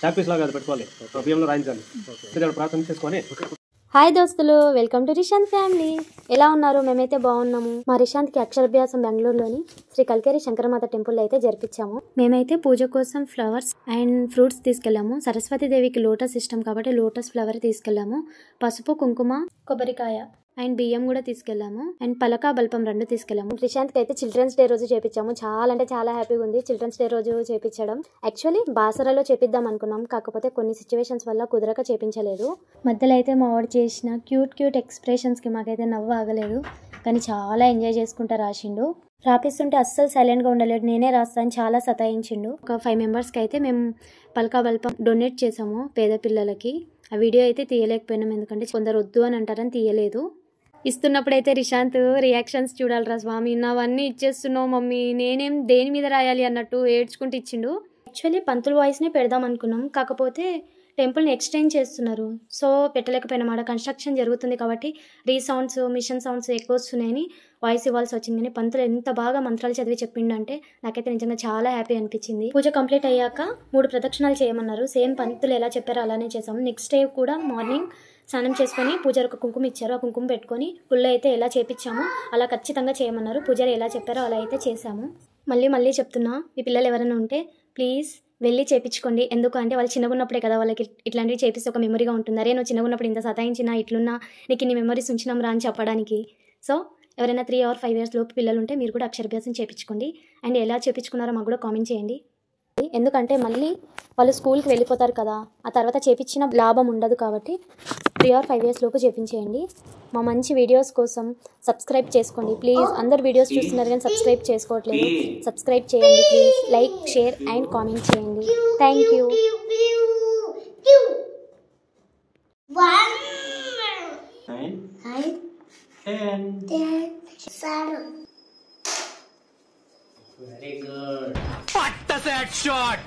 చాపీస్ లాగా అది పెట్టుకోవాలి, బియ్యంలో రాయించాలి. ప్రార్థన చేసుకొని హాయ్ దోస్తులు, వెల్కమ్ టు రిషాంత్ ఫ్యామిలీ. ఎలా ఉన్నారు? మేమైతే బాగున్నాము. మా రిషాంత్కి అక్షరాభ్యాసం బెంగళూరులోని శ్రీ కల్కేరి శంకరమాత టెంపుల్ అయితే జరిపించాము. మేమైతే పూజ కోసం ఫ్లవర్స్ అండ్ ఫ్రూట్స్ తీసుకెళ్ళాము. సరస్వతీదేవికి లోటస్ ఇష్టం కాబట్టి లోటస్ ఫ్లవర్ తీసుకెళ్ళాము. పసుపు, కుంకుమ, కొబ్బరికాయ అండ్ బియ్యం కూడా తీసుకెళ్ళాము. అండ్ పలక, బల్పం 2 తీసుకెళ్ళాము. రిషాంత్కి అయితే చిల్డ్రన్స్ డే రోజు చేపించాము. చాలా అంటే చాలా హ్యాపీగా ఉంది చిల్డ్రన్స్ డే రోజు చేపించడం. యాక్చువల్లీ బాసరాలో చేపిద్దాం అనుకున్నాం, కాకపోతే కొన్ని సిచ్యువేషన్స్ వల్ల కుదరక చేపించలేదు. మధ్యలో అయితే మా వాడు చేసిన క్యూట్ ఎక్స్ప్రెషన్స్కి మాకైతే నవ్వు ఆగలేదు, కానీ చాలా ఎంజాయ్ చేసుకుంటా రాసిండు. రాపిస్తుంటే అస్సలు సైలెంట్గా ఉండలేడు. నేనే రాస్తాను, చాలా సతాయించిండు. ఒక 5 మెంబర్స్కి అయితే మేము పలకా బల్పం డొనేట్ చేసాము పేద పిల్లలకి. ఆ వీడియో అయితే తీయలేకపోయినాం, ఎందుకంటే కొందరు వద్దు అని అంటారని తీయలేదు. ఇస్తున్నప్పుడైతే రిషాంత్ రియాక్షన్స్ చూడాలిరా స్వామి, నావన్నీ ఇచ్చేస్తున్నావు మమ్మీ, నేనేం దేని మీద రాయాలి అన్నట్టు ఏడ్చుకుంటూ ఇచ్చిండు. యాక్చువల్లీ పంతులు వాయిస్నే పెడదాం అనుకున్నాం, కాకపోతే టెంపుల్ని ఎక్స్టెండ్ చేస్తున్నారు, సో పెట్టలేకపోయినా. మాట కన్స్ట్రక్షన్ జరుగుతుంది కాబట్టి రీసౌండ్స్, మిషన్ సౌండ్స్ ఎక్కువ వస్తున్నాయని వాయిస్ ఇవ్వాల్సి వచ్చింది. కానీ పంతులు ఎంత బాగా మంత్రాలు చదివి చెప్పిండంటే నాకైతే నిజంగా చాలా హ్యాపీ అనిపించింది. పూజ కంప్లీట్ అయ్యాక 3 ప్రదక్షిణాలు చేయమన్నారు. సేమ్ పంతులు ఎలా చెప్పారో అలానే చేసాము. నెక్స్ట్ డే కూడా మార్నింగ్ స్నానం చేసుకొని పూజారి ఒక కుంకుమ ఇచ్చారు. ఆ కుంకుమ పెట్టుకొని పుల్ల అయితే ఎలా చేపించామో అలా ఖచ్చితంగా చేయమన్నారు. పూజారి ఎలా చెప్పారో అలా అయితే చేసాము. మళ్ళీ చెప్తున్నా, మీ పిల్లలు ఎవరైనా ఉంటే ప్లీజ్ వెళ్ళి చేయించుకోండి. ఎందుకంటే వాళ్ళు చిన్నగా ఉన్నప్పుడే కదా వాళ్ళకి ఇట్లాంటివి చేపిస్తే ఒక మెమరీగా ఉంటుంది. అరే నువ్వు చిన్నగా ఉన్నప్పుడు ఇంత సతాయించినా ఇట్లున్నా నీకు ఇన్ని మెమరీస్ ఉంచినాం రా అని చెప్పడానికి. సో ఎవరైనా 3 or 5 years లోపు పిల్లలు ఉంటే మీరు కూడా అక్షరాభ్యాసం చేయించుకోండి. అండ్ ఎలా చేయించుకున్నారో మాకు కూడా కామెంట్ చేయండి. ఎందుకంటే మళ్ళీ వాళ్ళు స్కూల్కి వెళ్ళిపోతారు కదా, ఆ తర్వాత చేపించిన లాభం ఉండదు. కాబట్టి 3 or 5 years లోపు చేయించేయండి. మా మంచి వీడియోస్ కోసం సబ్స్క్రైబ్ చేసుకోండి ప్లీజ్. అందరు వీడియోస్ చూస్తున్నారు కానీ సబ్స్క్రైబ్ చేసుకోవట్లేదు. సబ్స్క్రైబ్ చేయండి please. Like, share and comment చేయండి. Thank you. Very good. What does that shot?